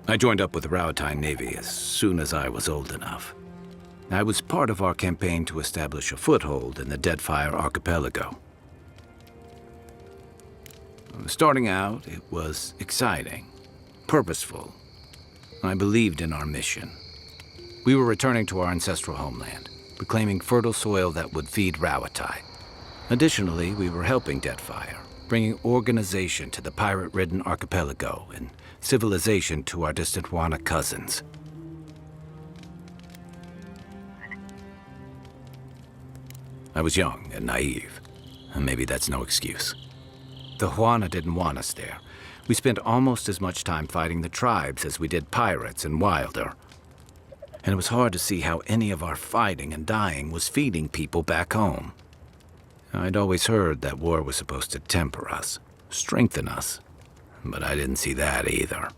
I joined up with the Rawatine Navy as soon as I was old enough. I was part of our campaign to establish a foothold in the Deadfire Archipelago. Starting out, it was exciting, purposeful. I believed in our mission. We were returning to our ancestral homeland, reclaiming fertile soil that would feed Rawatine. Additionally, we were helping Deadfire, bringing organization to the pirate-ridden archipelago and civilization to our distant Wana cousins. I was young and naive, and maybe that's no excuse. The Wana didn't want us there. We spent almost as much time fighting the tribes as we did pirates and Wilder. And it was hard to see how any of our fighting and dying was feeding people back home. I'd always heard that war was supposed to temper us, strengthen us, but I didn't see that either.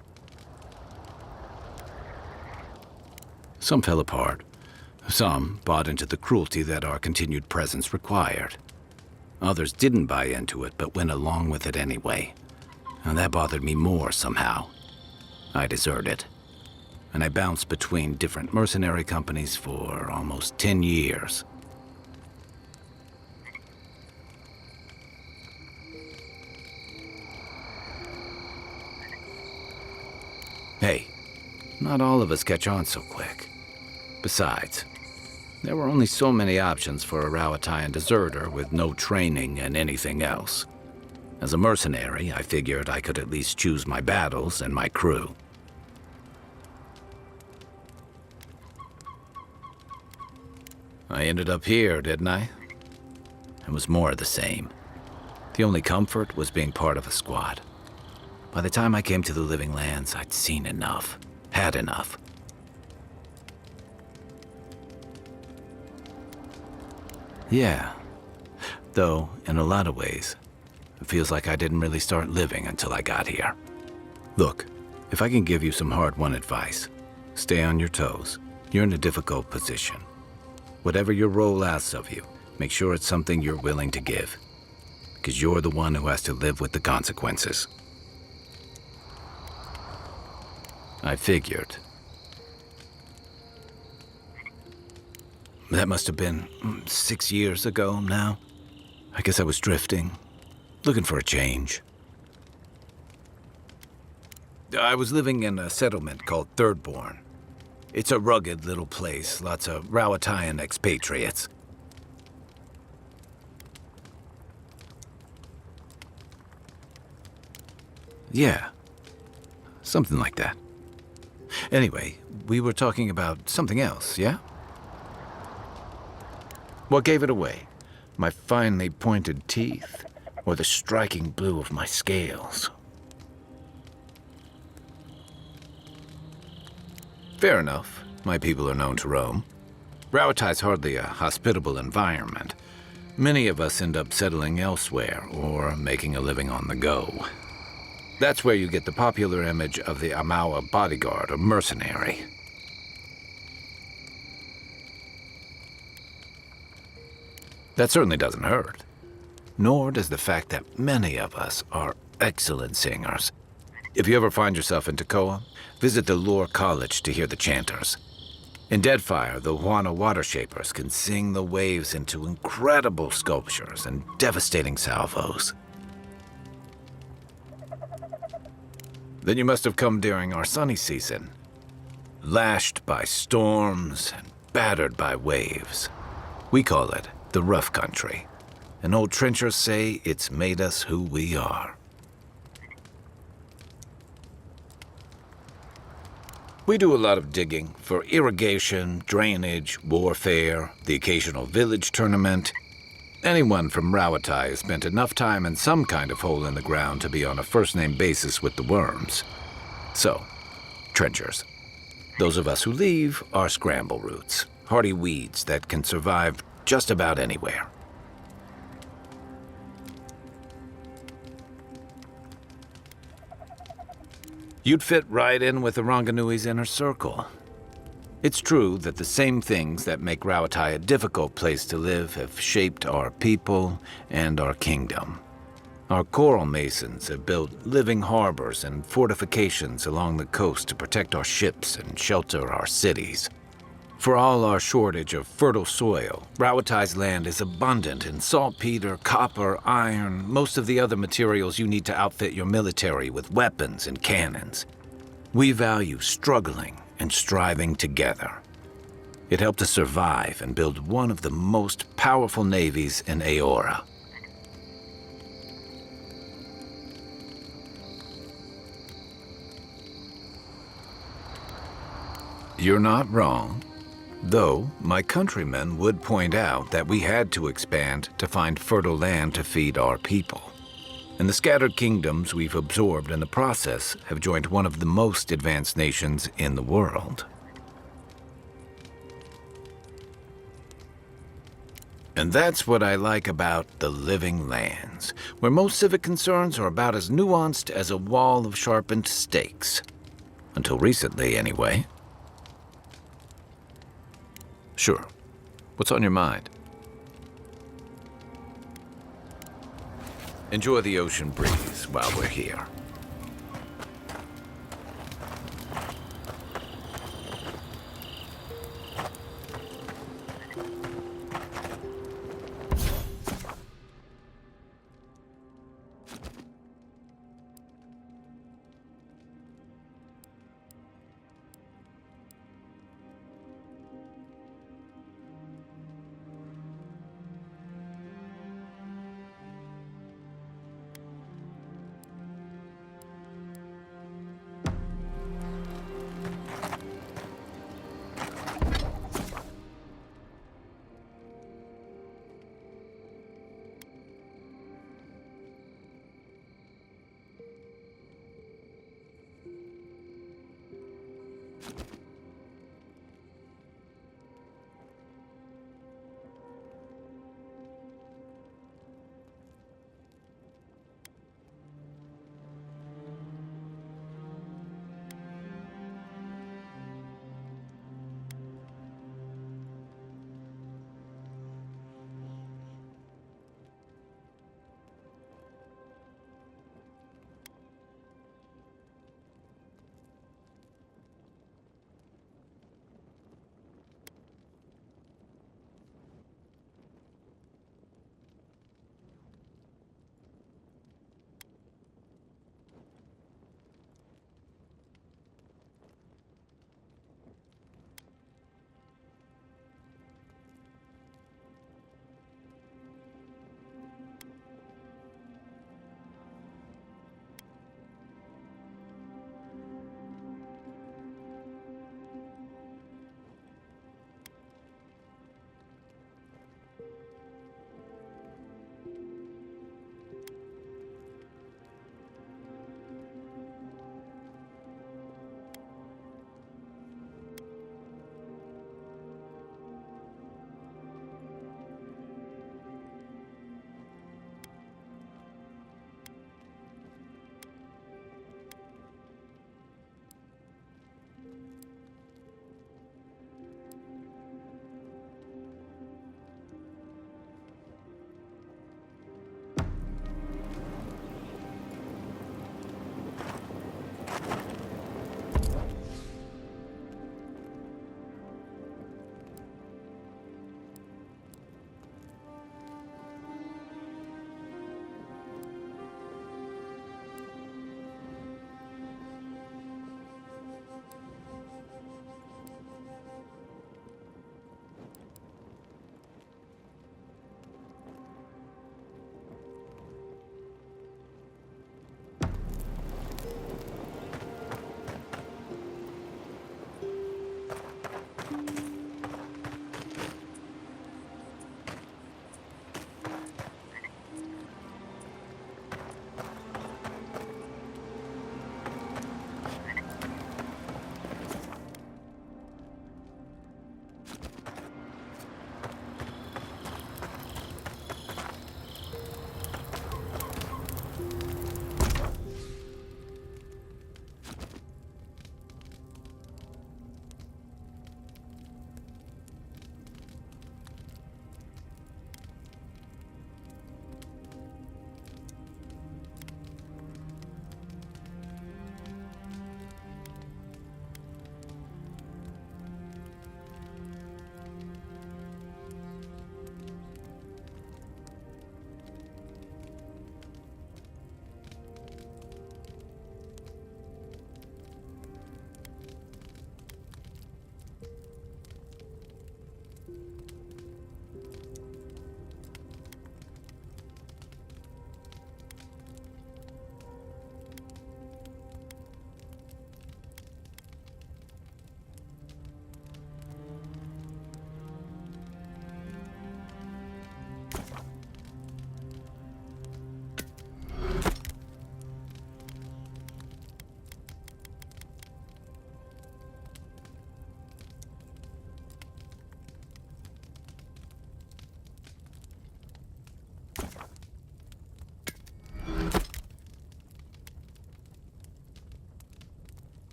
Some fell apart. Some bought into the cruelty that our continued presence required. Others didn't buy into it, but went along with it anyway. And that bothered me more somehow. I deserted. And I bounced between different mercenary companies for almost 10 years. Hey, not all of us catch on so quick. Besides, there were only so many options for a Rawatine deserter with no training and anything else. As a mercenary, I figured I could at least choose my battles and my crew. I ended up here, didn't I? It was more of the same. The only comfort was being part of a squad. By the time I came to the Living Lands, I'd seen enough, had enough. Yeah, though in a lot of ways, it feels like I didn't really start living until I got here. Look, if I can give you some hard-won advice, stay on your toes. You're in a difficult position. Whatever your role asks of you, make sure it's something you're willing to give, because you're the one who has to live with the consequences. I figured. That must have been 6 years ago now. I guess I was drifting, looking for a change. I was living in a settlement called Thirdborn. It's a rugged little place, lots of Rawatine expatriates. Yeah, something like that. Anyway, we were talking about something else, yeah? What gave it away? My finely pointed teeth, or the striking blue of my scales? Fair enough. My people are known to roam. Rawatine's hardly a hospitable environment. Many of us end up settling elsewhere, or making a living on the go. That's where you get the popular image of the Amawa bodyguard or mercenary. That certainly doesn't hurt. Nor does the fact that many of us are excellent singers. If you ever find yourself in Tekoa, visit the Lore College to hear the chanters. In Deadfire, the Wana water shapers can sing the waves into incredible sculptures and devastating salvos. Then you must have come during our sunny season, lashed by storms and battered by waves. We call it the rough country, and old trenchers say it's made us who we are. We do a lot of digging for irrigation, drainage, warfare, the occasional village tournament. Anyone from Rawatine has spent enough time in some kind of hole in the ground to be on a first-name basis with the worms. So, trenchers. Those of us who leave are scramble roots, hardy weeds that can survive just about anywhere. You'd fit right in with the Ranganui's inner circle. It's true that the same things that make Rawatine a difficult place to live have shaped our people and our kingdom. Our coral masons have built living harbors and fortifications along the coast to protect our ships and shelter our cities. For all our shortage of fertile soil, Rowatai's land is abundant in saltpeter, copper, iron, most of the other materials you need to outfit your military with weapons and cannons. We value struggling and striving together. It helped us survive and build one of the most powerful navies in Aora. You're not wrong. Though, my countrymen would point out that we had to expand to find fertile land to feed our people. And the scattered kingdoms we've absorbed in the process have joined one of the most advanced nations in the world. And that's what I like about the Living Lands, where most civic concerns are about as nuanced as a wall of sharpened stakes. Until recently, anyway. Sure. What's on your mind? Enjoy the ocean breeze while we're here.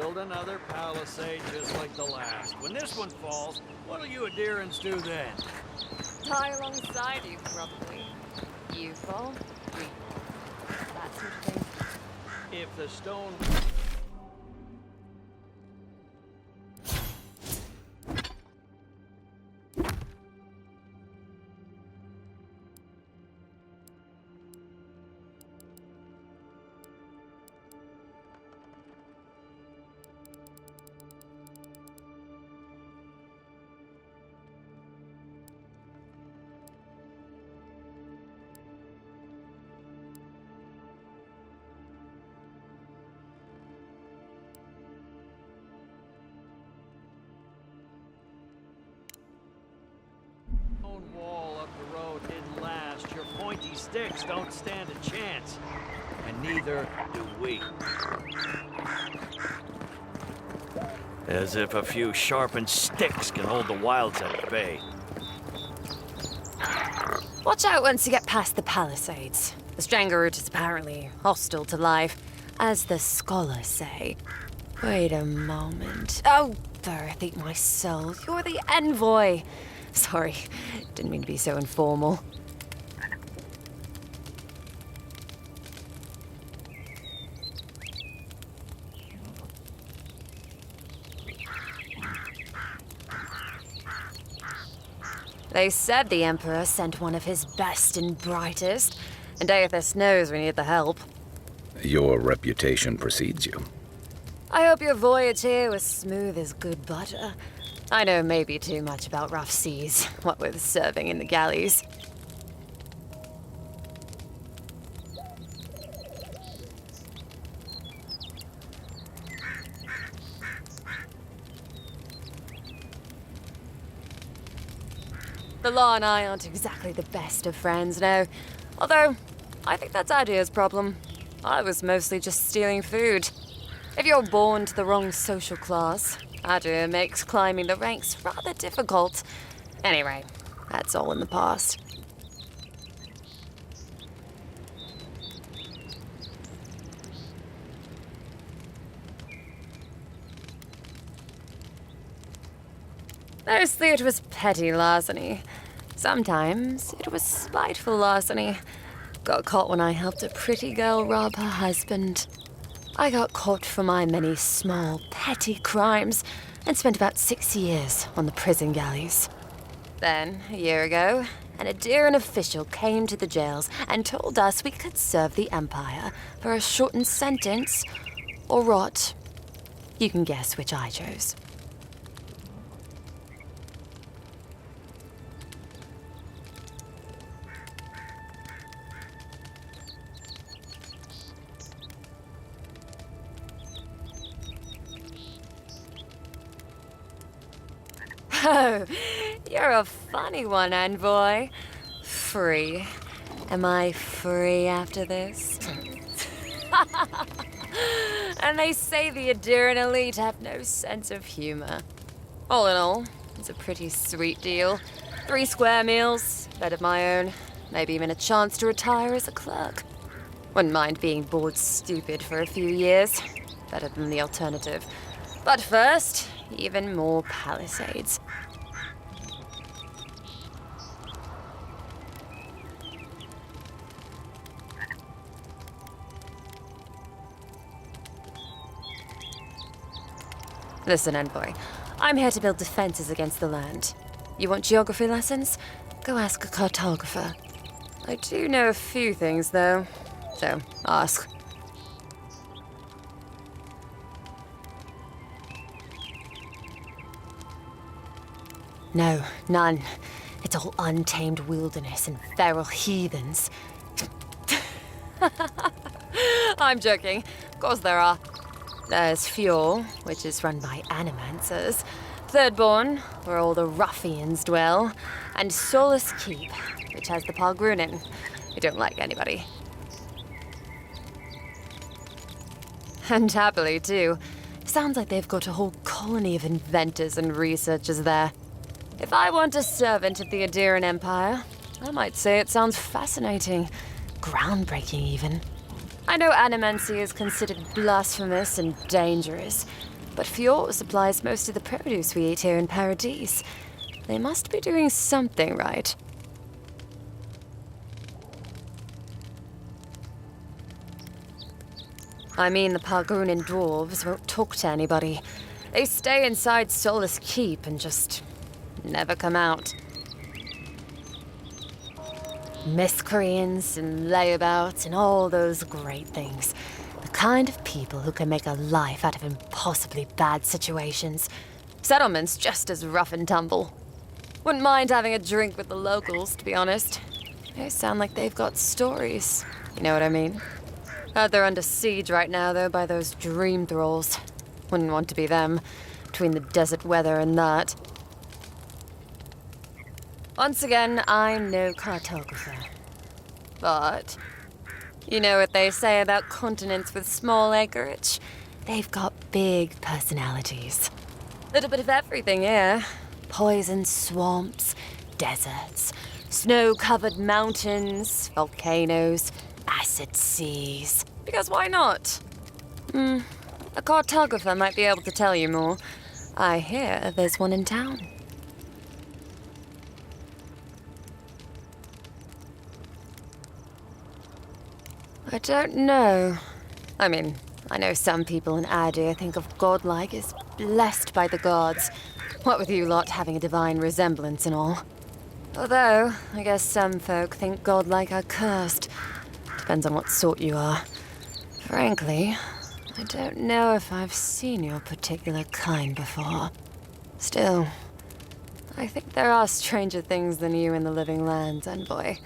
Build another palisade just like the last. When this one falls, what'll you adherents do then? Die alongside you, probably. You fall, we... that sort of thing. If the stone... wall up the road didn't last. Your pointy sticks don't stand a chance. And neither do we. As if a few sharpened sticks can hold the wilds at bay. Watch out once you get past the palisades. The Strangerroot is apparently hostile to life, as the scholars say. Wait a moment. Oh, Berth, eat my soul. You're the envoy. Sorry, didn't mean to be so informal. They said the Emperor sent one of his best and brightest, and Aethys knows we need the help. Your reputation precedes you. I hope your voyage here was smooth as good butter. I know maybe too much about rough seas, what with serving in the galleys. The law and I aren't exactly the best of friends, no. Although, I think that's Adir's problem. I was mostly just stealing food. If you're born to the wrong social class, Adir makes climbing the ranks rather difficult. Anyway, that's all in the past. Mostly it was petty larceny. Sometimes it was spiteful larceny. Got caught when I helped a pretty girl rob her husband. I got caught for my many small, petty crimes and spent about 6 years on the prison galleys. Then, a year ago, an Adiran official came to the jails and told us we could serve the Empire for a shortened sentence or rot. You can guess which I chose. Oh, you're a funny one, envoy. Free. Am I free after this? And they say the Adiran elite have no sense of humor. All in all, it's a pretty sweet deal. 3 square meals, bed of my own, maybe even a chance to retire as a clerk. Wouldn't mind being bored stupid for a few years. Better than the alternative. But first, even more palisades. Listen, envoy. I'm here to build defenses against the land. You want geography lessons? Go ask a cartographer. I do know a few things, though. So, ask. No, none. It's all untamed wilderness and feral heathens. I'm joking. Of course there are. There's Fjord, which is run by animancers. Thirdborn, where all the ruffians dwell. And Solus Keep, which has the Pargrunin, who don't like anybody. And happily, too. Sounds like they've got a whole colony of inventors and researchers there. If I want a servant of the Adiran Empire, I might say it sounds fascinating. Groundbreaking, even. I know animancy is considered blasphemous and dangerous, but Fjord supplies most of the produce we eat here in Paradise. They must be doing something right. I mean, the Pargunan dwarves won't talk to anybody. They stay inside Solace Keep and just never come out. Miscreants and layabouts and all those great things. The kind of people who can make a life out of impossibly bad situations. Settlement's just as rough and tumble. Wouldn't mind having a drink with the locals, to be honest. They sound like they've got stories. You know what I mean? Heard they're under siege right now, though, by those dream thralls. Wouldn't want to be them, between the desert weather and that. Once again, I'm no cartographer. But you know what they say about continents with small acreage? They've got big personalities. Little bit of everything here. Poison swamps, deserts, snow-covered mountains, volcanoes, acid seas. Because why not? A cartographer might be able to tell you more. I hear there's one in town. I don't know. I mean, I know some people in Adir think of godlike as blessed by the gods. What with you lot having a divine resemblance and all. Although, I guess some folk think godlike are cursed. Depends on what sort you are. Frankly, I don't know if I've seen your particular kind before. Still, I think there are stranger things than you in the living lands, envoy.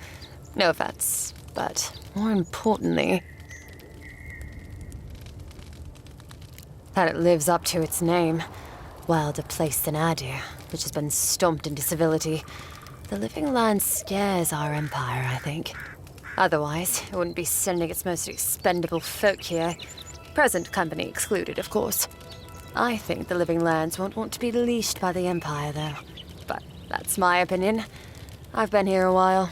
No offense, but more importantly, that it lives up to its name. Wilder place than Adir, which has been stomped into civility. The living land scares our empire, I think. Otherwise, it wouldn't be sending its most expendable folk here. Present company excluded, of course. I think the living lands won't want to be leashed by the empire, though. But that's my opinion. I've been here a while.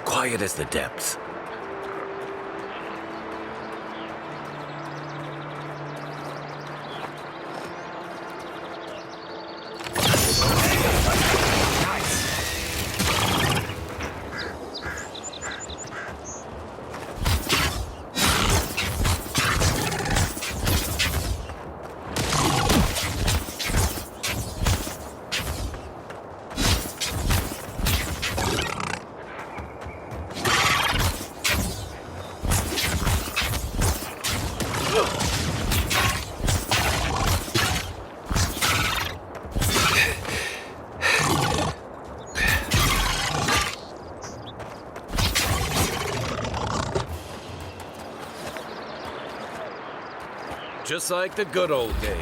Quiet as the depths. Just like the good old days.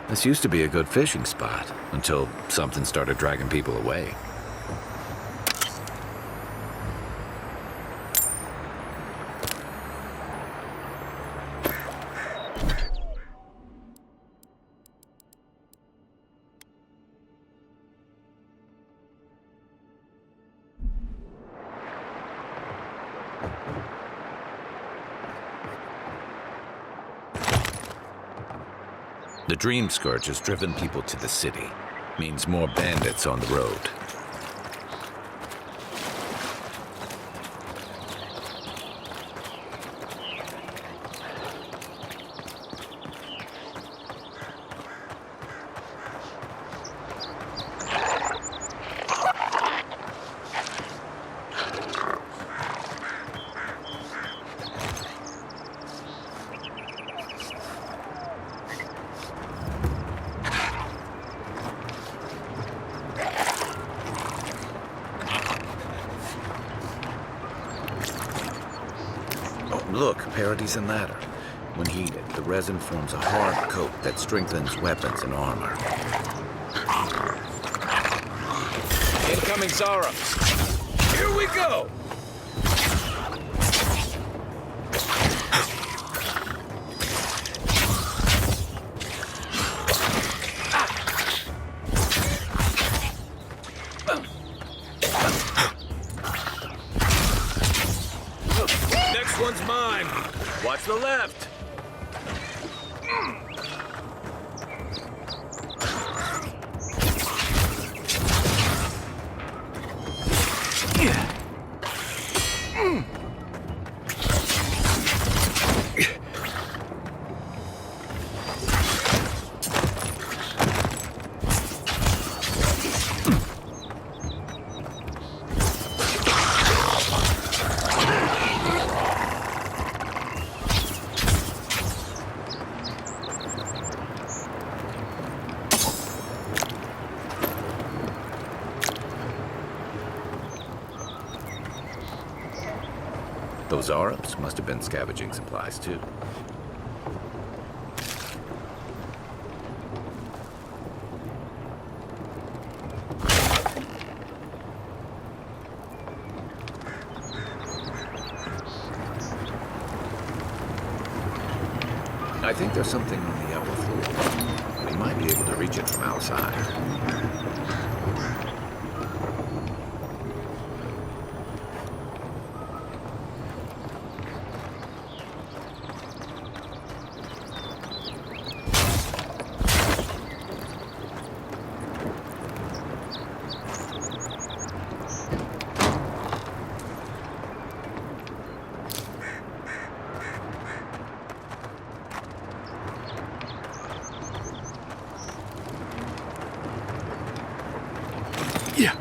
This used to be a good fishing spot, until something started dragging people away. The Dream Scourge has driven people to the city. Means more bandits on the road. Look, Parady's and ladder. When heated, the resin forms a hard coat that strengthens weapons and armor. Incoming Zara! Here we go! Next one's mine. Watch the left. Those Arabs must have been scavenging supplies, too. I think there's something on the upper floor. We might be able to reach it from outside. Yeah.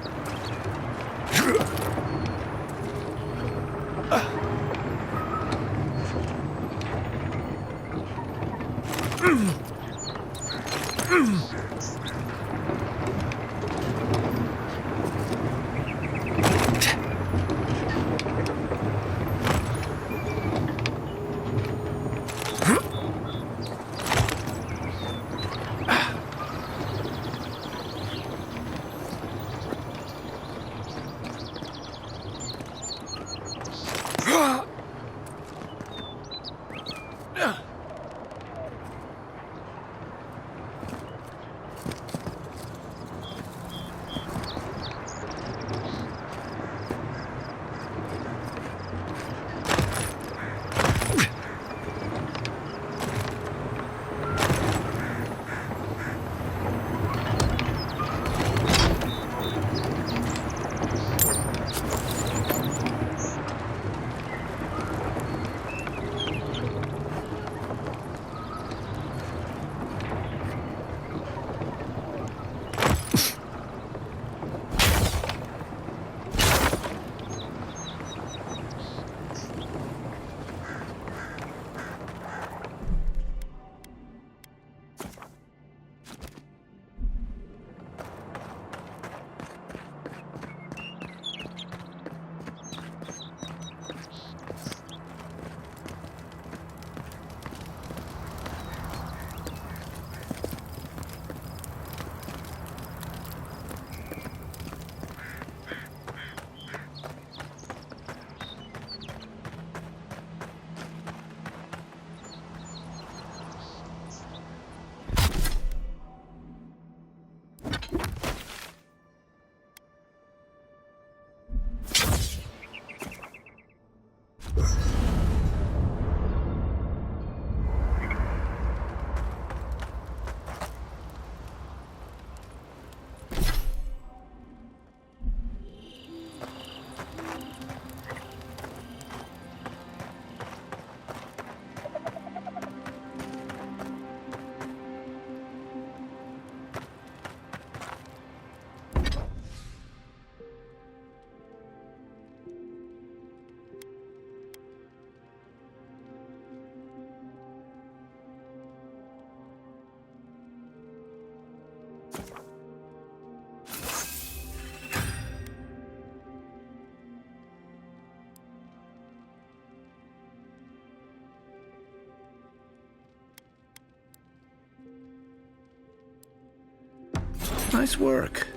Nice work.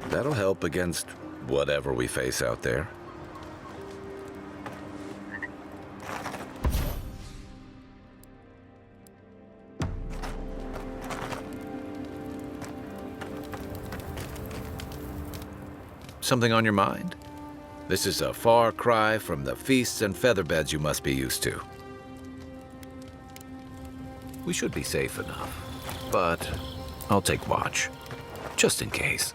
That'll help against whatever we face out there. Something on your mind? This is a far cry from the feasts and featherbeds you must be used to. We should be safe enough, but I'll take watch, just in case.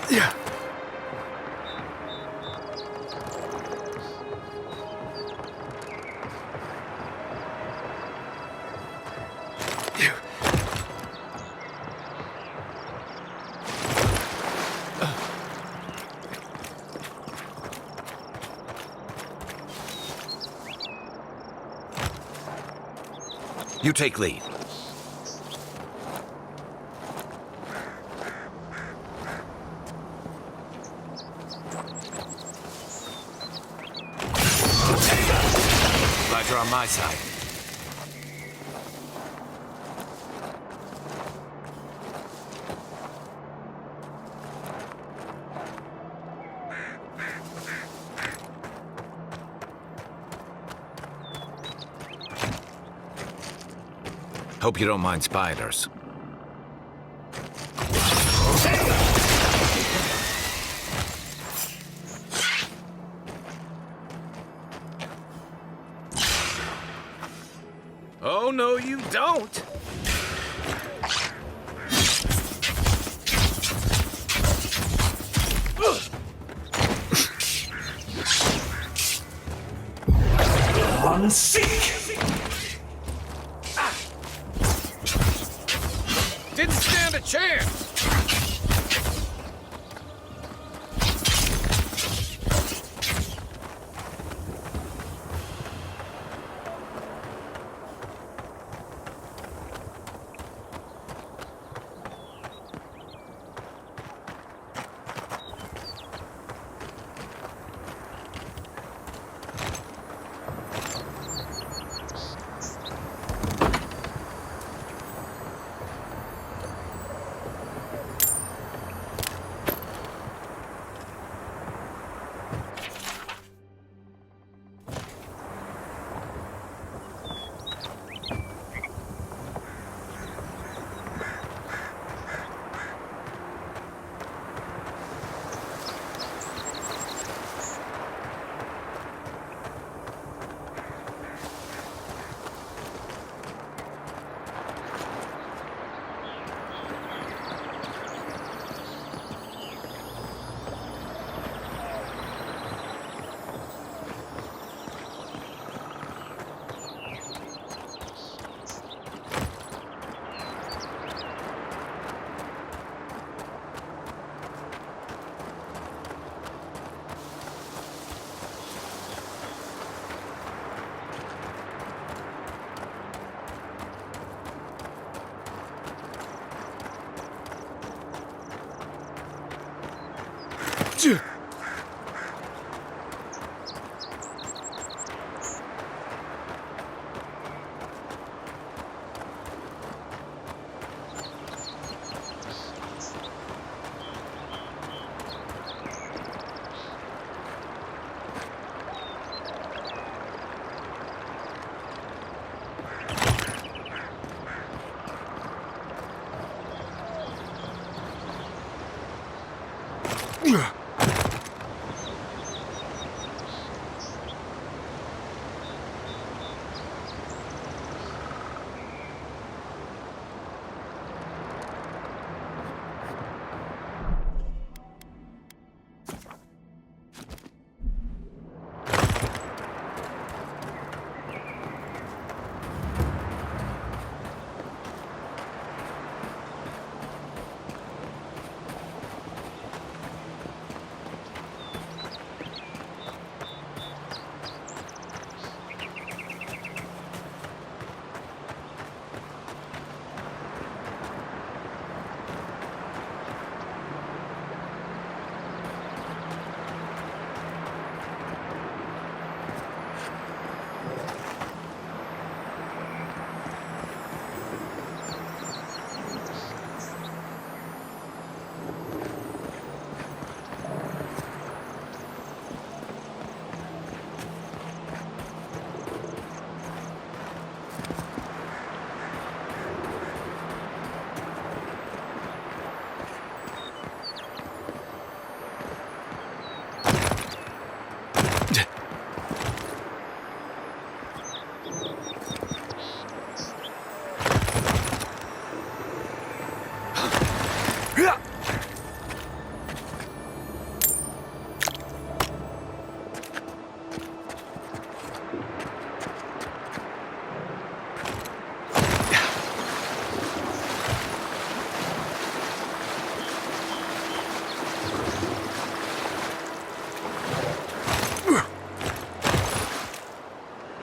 Yeah. You take lead. Glad you're on my side. Hope you don't mind spiders. Oh, no, you don't! On seek! Didn't stand a chance!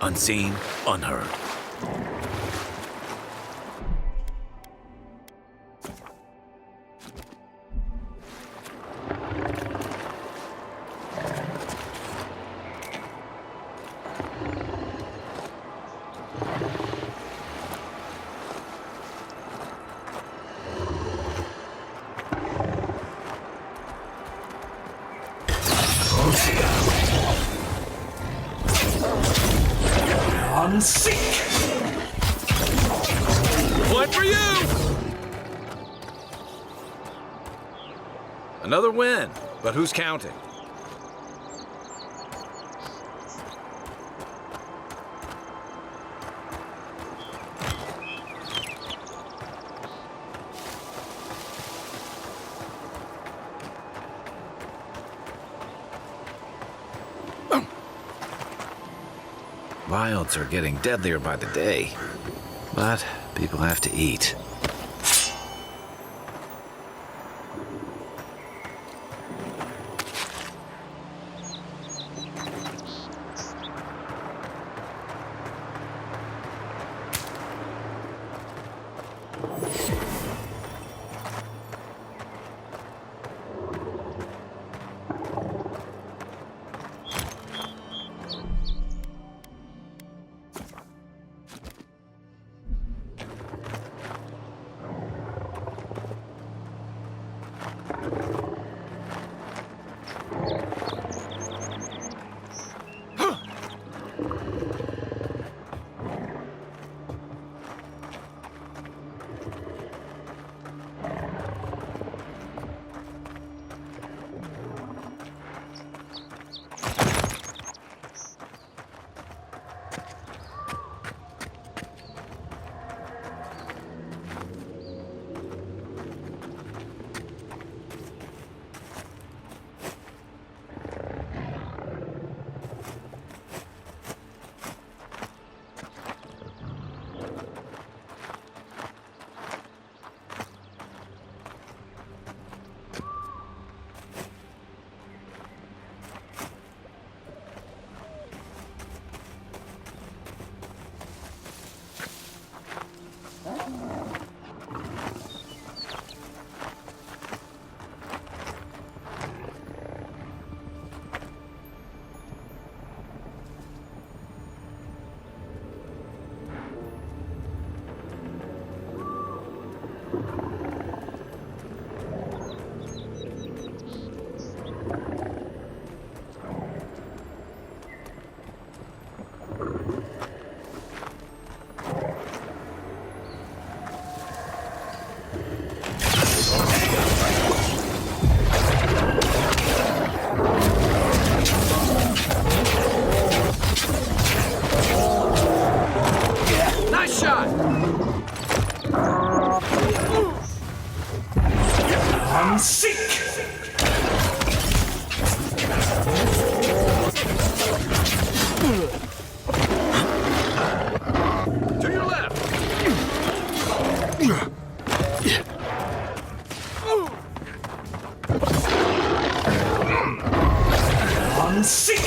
Unseen, unheard. Sink! Point for you! Another win, but who's counting? Wilds are getting deadlier by the day, but people have to eat. Nice shot! Unseek! To your left! Unseek!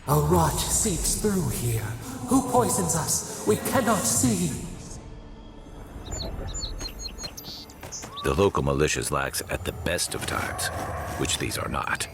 A rot seeps through here. Who poisons us? We cannot see. The local militias lax at the best of times, which these are not.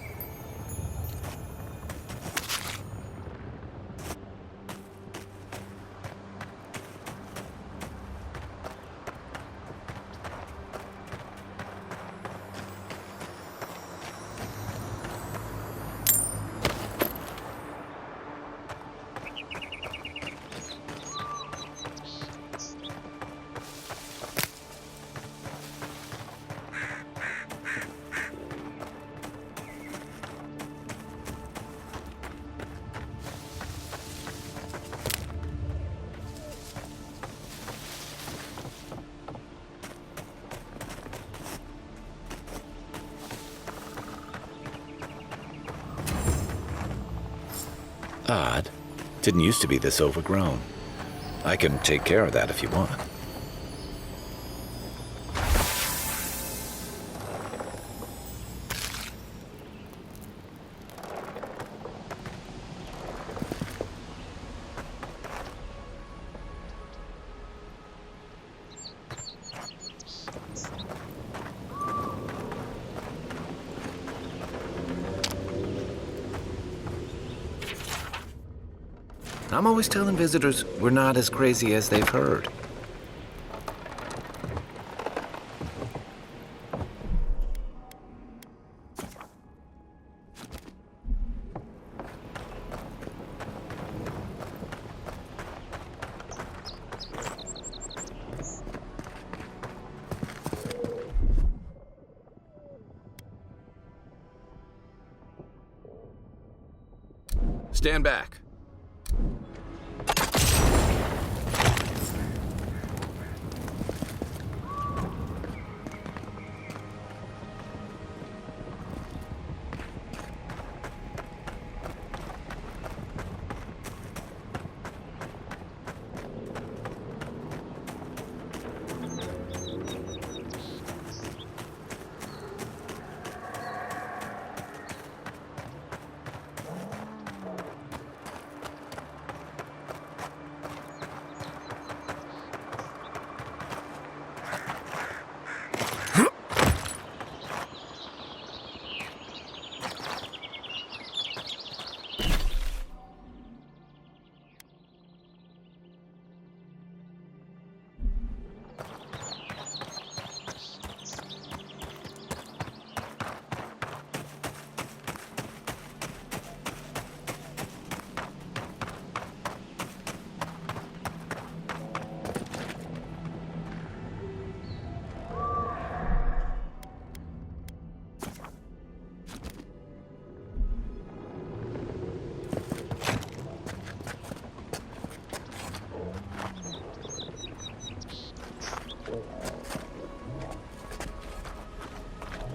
Odd. Didn't used to be this overgrown. I can take care of that if you want. I'm always telling visitors we're not as crazy as they've heard. Stand back.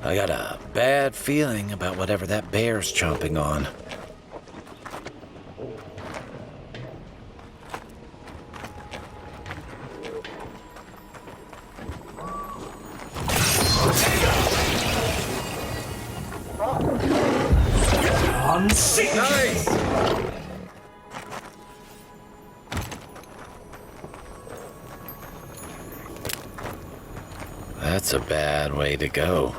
I got a bad feeling about whatever that bear's chomping on. Unseek! Nice! That's a bad way to go.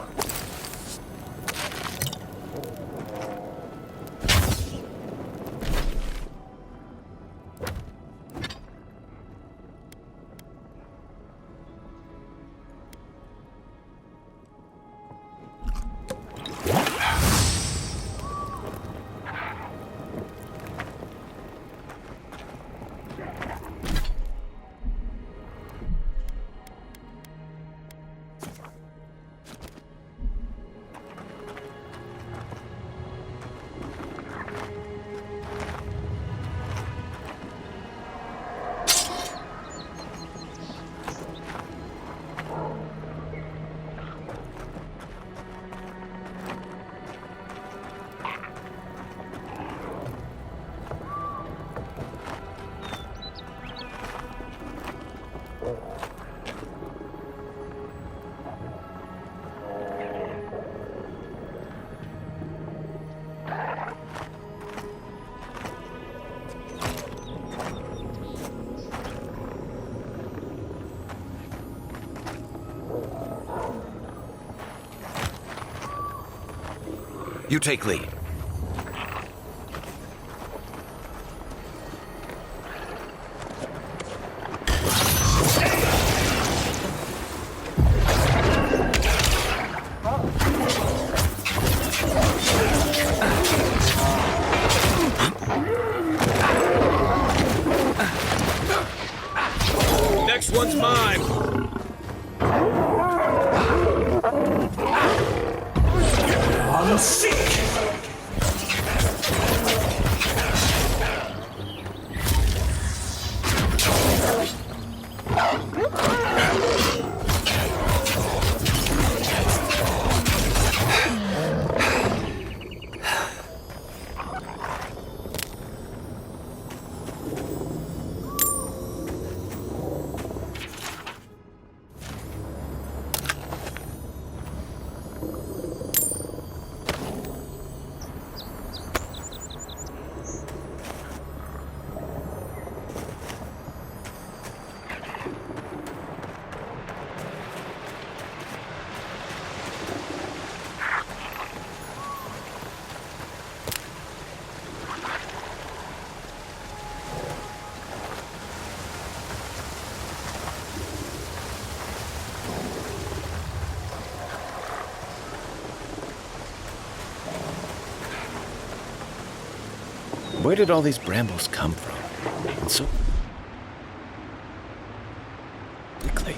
You take lead. Next one's mine. On seek. Where did all these brambles come from? And so quickly.